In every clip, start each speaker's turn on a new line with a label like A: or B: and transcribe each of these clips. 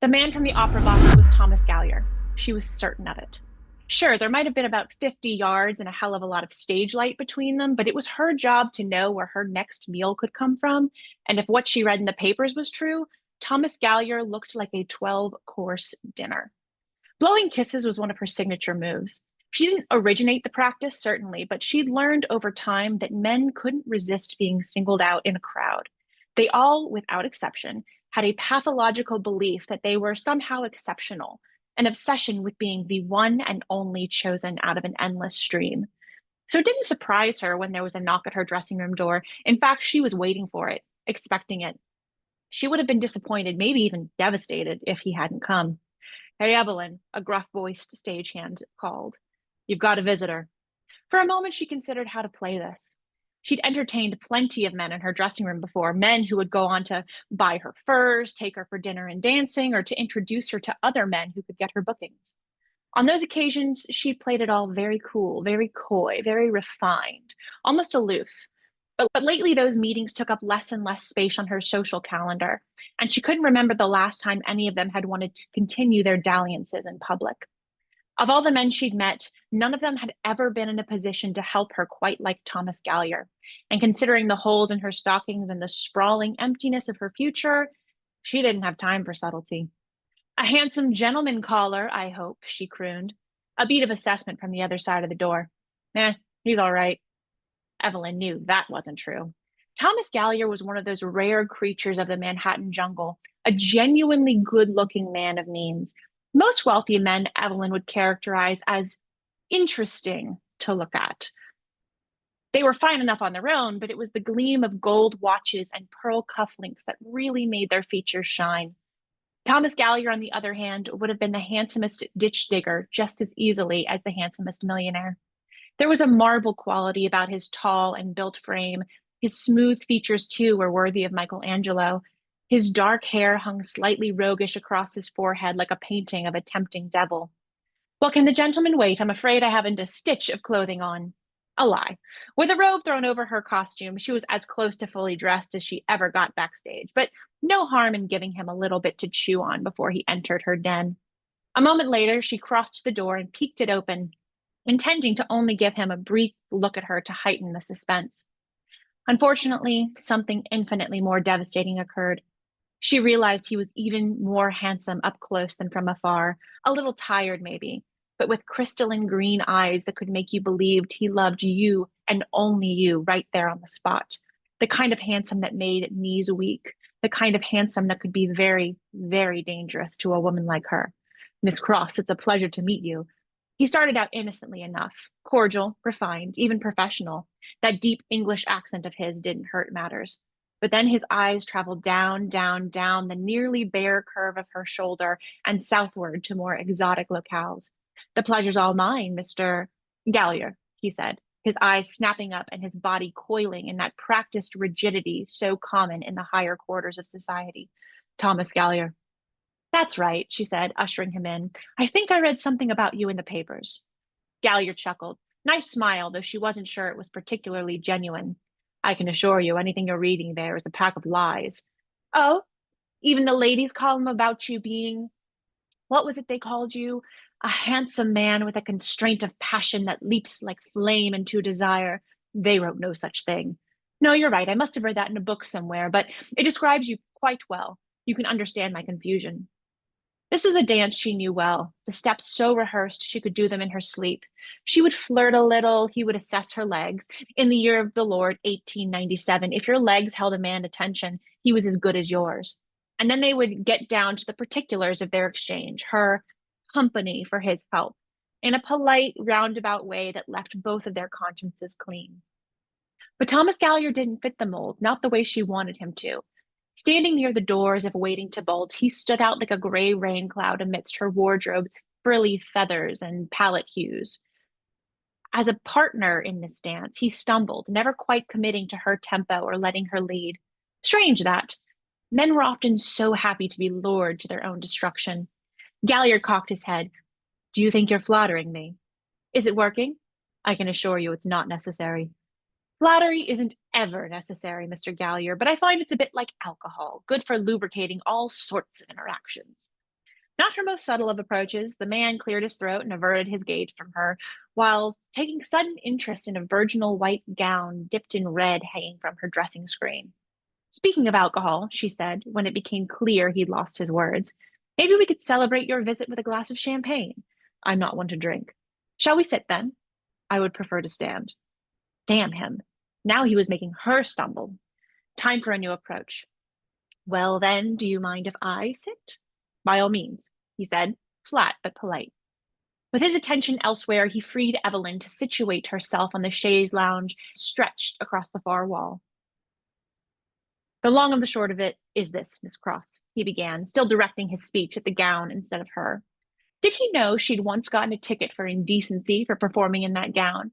A: The man from the opera box was Thomas Gallier. She was certain of it. Sure, there might have been about 50 yards and a hell of a lot of stage light between them, but it was her job to know where her next meal could come from. And if what she read in the papers was true, Thomas Gallier looked like a 12-course dinner. Blowing kisses was one of her signature moves. She didn't originate the practice, certainly, but she'd learned over time that men couldn't resist being singled out in a crowd. They all, without exception, had a pathological belief that they were somehow exceptional, an obsession with being the one and only chosen out of an endless stream. So it didn't surprise her when there was a knock at her dressing room door. In fact, she was waiting for it, expecting it. She would have been disappointed, maybe even devastated, if he hadn't come. Hey, Evelyn, a gruff-voiced stagehand called. You've got a visitor. For a moment, she considered how to play this. She'd entertained plenty of men in her dressing room before, men who would go on to buy her furs, take her for dinner and dancing, or to introduce her to other men who could get her bookings. On those occasions, she played it all very cool, very coy, very refined, almost aloof. But lately, those meetings took up less and less space on her social calendar, and she couldn't remember the last time any of them had wanted to continue their dalliances in public. Of all the men she'd met, none of them had ever been in a position to help her quite like Thomas Gallier. And considering the holes in her stockings and the sprawling emptiness of her future, she didn't have time for subtlety. A handsome gentleman caller, I hope, she crooned. A beat of assessment from the other side of the door. He's all right. Evelyn knew that wasn't true. Thomas Gallier was one of those rare creatures of the Manhattan jungle, a genuinely good-looking man of means. Most wealthy men Evelyn would characterize as interesting to look at. They were fine enough on their own, but it was the gleam of gold watches and pearl cufflinks that really made their features shine. Thomas Gallier, on the other hand, would have been the handsomest ditch digger just as easily as the handsomest millionaire. There was a marble quality about his tall and built frame. His smooth features, too, were worthy of Michelangelo. His dark hair hung slightly roguish across his forehead like a painting of a tempting devil. Well, can the gentleman wait? I'm afraid I haven't a stitch of clothing on. A lie. With a robe thrown over her costume, she was as close to fully dressed as she ever got backstage, but no harm in giving him a little bit to chew on before he entered her den. A moment later, she crossed the door and peeked it open, intending to only give him a brief look at her to heighten the suspense. Unfortunately, something infinitely more devastating occurred. She realized he was even more handsome up close than from afar, a little tired maybe, but with crystalline green eyes that could make you believe he loved you and only you right there on the spot. The kind of handsome that made knees weak, the kind of handsome that could be very, very dangerous to a woman like her. Miss Cross, it's a pleasure to meet you. He started out innocently enough, cordial, refined, even professional. That deep English accent of his didn't hurt matters. But then his eyes traveled down, down, down the nearly bare curve of her shoulder and southward to more exotic locales. The pleasure's all mine, Mr. Gallier, he said, his eyes snapping up and his body coiling in that practiced rigidity so common in the higher quarters of society. Thomas Gallier. That's right, she said, ushering him in. I think I read something about you in the papers. Gallier chuckled. Nice smile, though she wasn't sure it was particularly genuine. I can assure you anything you're reading there is a pack of lies. Oh, even the ladies' column about you being, what was it they called you? A handsome man with a constraint of passion that leaps like flame into desire. They wrote no such thing. No, you're right. I must have read that in a book somewhere, but it describes you quite well. You can understand my confusion. This was a dance she knew well, the steps so rehearsed she could do them in her sleep. She would flirt a little, he would assess her legs. In the year of the Lord, 1897, if your legs held a man attention, he was as good as yours. And then they would get down to the particulars of their exchange, her company for his help, in a polite, roundabout way that left both of their consciences clean. But Thomas Gallier didn't fit the mold, not the way she wanted him to. Standing near the door as if waiting to bolt, he stood out like a gray rain cloud amidst her wardrobe's frilly feathers and palette hues. As a partner in this dance, he stumbled, never quite committing to her tempo or letting her lead. Strange that. Men were often so happy to be lured to their own destruction. Gallier cocked his head. Do you think you're flattering me? Is it working? I can assure you it's not necessary. Flattery isn't ever necessary, Mr. Gallier, but I find it's a bit like alcohol, good for lubricating all sorts of interactions. Not her most subtle of approaches, the man cleared his throat and averted his gaze from her, while taking sudden interest in a virginal white gown dipped in red hanging from her dressing screen. Speaking of alcohol, she said, when it became clear he'd lost his words, maybe we could celebrate your visit with a glass of champagne. I'm not one to drink. Shall we sit then? I would prefer to stand. Damn him. Now he was making her stumble. Time for a new approach. Well, then, do you mind if I sit? By all means, he said, flat but polite. With his attention elsewhere, he freed Evelyn to situate herself on the chaise lounge stretched across the far wall. The long and the short of it is this, Miss Cross, he began, still directing his speech at the gown instead of her. Did he know she'd once gotten a ticket for indecency for performing in that gown?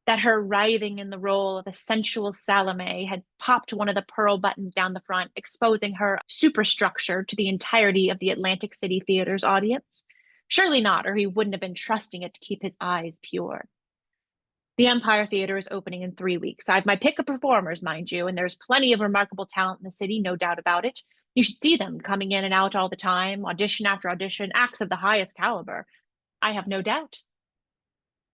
A: That her writhing in the role of a sensual Salome had popped one of the pearl buttons down the front, exposing her superstructure to the entirety of the Atlantic City Theater's audience? Surely not, or he wouldn't have been trusting it to keep his eyes pure. The Empire Theater is opening in 3 weeks. I've my pick of performers, mind you, and there's plenty of remarkable talent in the city, no doubt about it. You should see them coming in and out all the time, audition after audition, acts of the highest caliber. I have no doubt.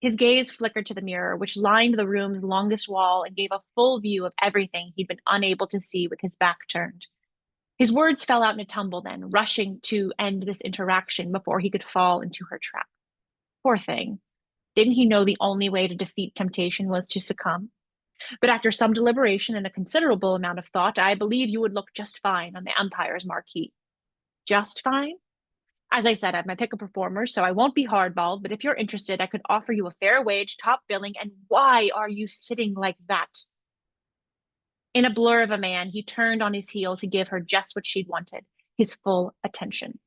A: His gaze flickered to the mirror, which lined the room's longest wall and gave a full view of everything he'd been unable to see with his back turned. His words fell out in a tumble then, rushing to end this interaction before he could fall into her trap. Poor thing. Didn't he know the only way to defeat temptation was to succumb? But after some deliberation and a considerable amount of thought, I believe you would look just fine on the Empire's marquee. Just fine? As I said, I have my pick of performers, so I won't be hardballed, but if you're interested, I could offer you a fair wage, top billing, and why are you sitting like that? In a blur of a man, he turned on his heel to give her just what she'd wanted, his full attention.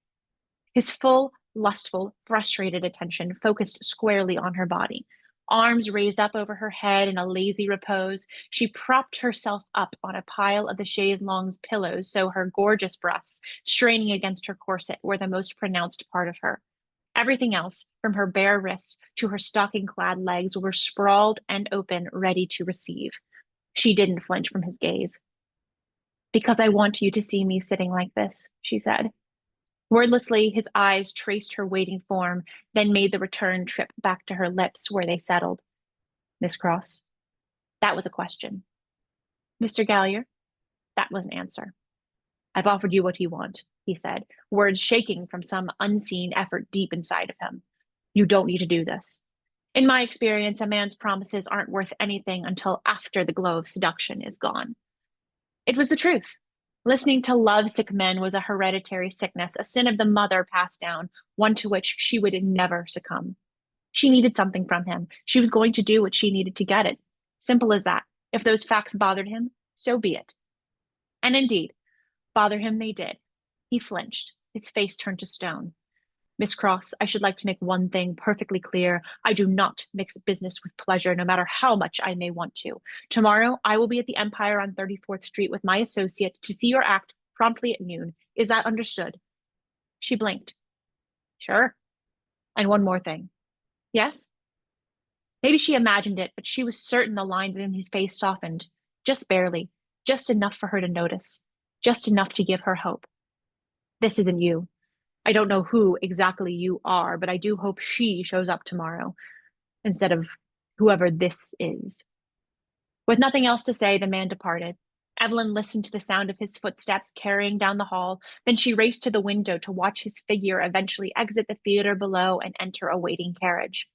A: His full, lustful, frustrated attention focused squarely on her body. Arms raised up over her head in a lazy repose, she propped herself up on a pile of the chaise longue's pillows so her gorgeous breasts, straining against her corset, were the most pronounced part of her. Everything else, from her bare wrists to her stocking-clad legs, were sprawled and open, ready to receive. She didn't flinch from his gaze. Because I want you to see me sitting like this, she said. Wordlessly, his eyes traced her waiting form, then made the return trip back to her lips where they settled. Miss Cross? That was a question. Mr. Gallier? That was an answer. I've offered you what you want, he said, words shaking from some unseen effort deep inside of him. You don't need to do this. In my experience, a man's promises aren't worth anything until after the glow of seduction is gone. It was the truth. Listening to love-sick men was a hereditary sickness, a sin of the mother passed down, one to which she would never succumb. She needed something from him. She was going to do what she needed to get it. Simple as that. If those facts bothered him, so be it. And indeed, bother him they did. He flinched. His face turned to stone. Miss Cross, I should like to make one thing perfectly clear. I do not mix business with pleasure, no matter how much I may want to. Tomorrow, I will be at the Empire on 34th Street with my associate to see your act promptly at noon. Is that understood? She blinked. Sure. And one more thing. Yes? Maybe she imagined it, but she was certain the lines in his face softened. Just barely. Just enough for her to notice. Just enough to give her hope. This isn't you. I don't know who exactly you are, but I do hope she shows up tomorrow instead of whoever this is. With nothing else to say, the man departed. Evelyn listened to the sound of his footsteps carrying down the hall. Then she raced to the window to watch his figure eventually exit the theater below and enter a waiting carriage.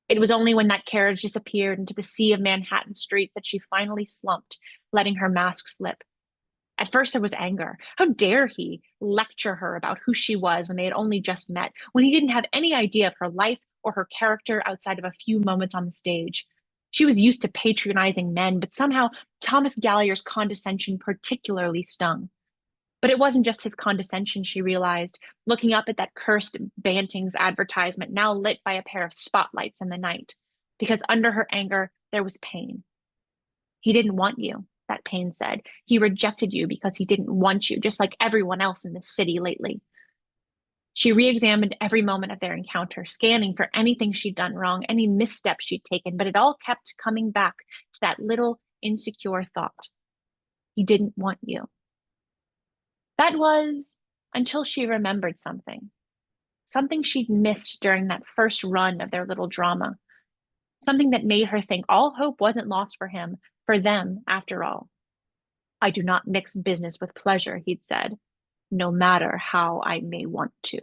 A: It was only when that carriage disappeared into the sea of Manhattan streets that she finally slumped, letting her mask slip. At first there was anger. How dare he lecture her about who she was when they had only just met, when he didn't have any idea of her life or her character outside of a few moments on the stage. She was used to patronizing men, but somehow Thomas Gallier's condescension particularly stung. But it wasn't just his condescension, she realized, looking up at that cursed Banting's advertisement now lit by a pair of spotlights in the night, because under her anger there was pain. He didn't want you. That pain said. He rejected you because he didn't want you, just like everyone else in this city lately. She re-examined every moment of their encounter, scanning for anything she'd done wrong, any misstep she'd taken, but it all kept coming back to that little insecure thought. He didn't want you. That was until she remembered something. something she'd missed during that first run of their little drama, something that made her think all hope wasn't lost for him, for them, after all. I do not mix business with pleasure, he'd said, no matter how I may want to.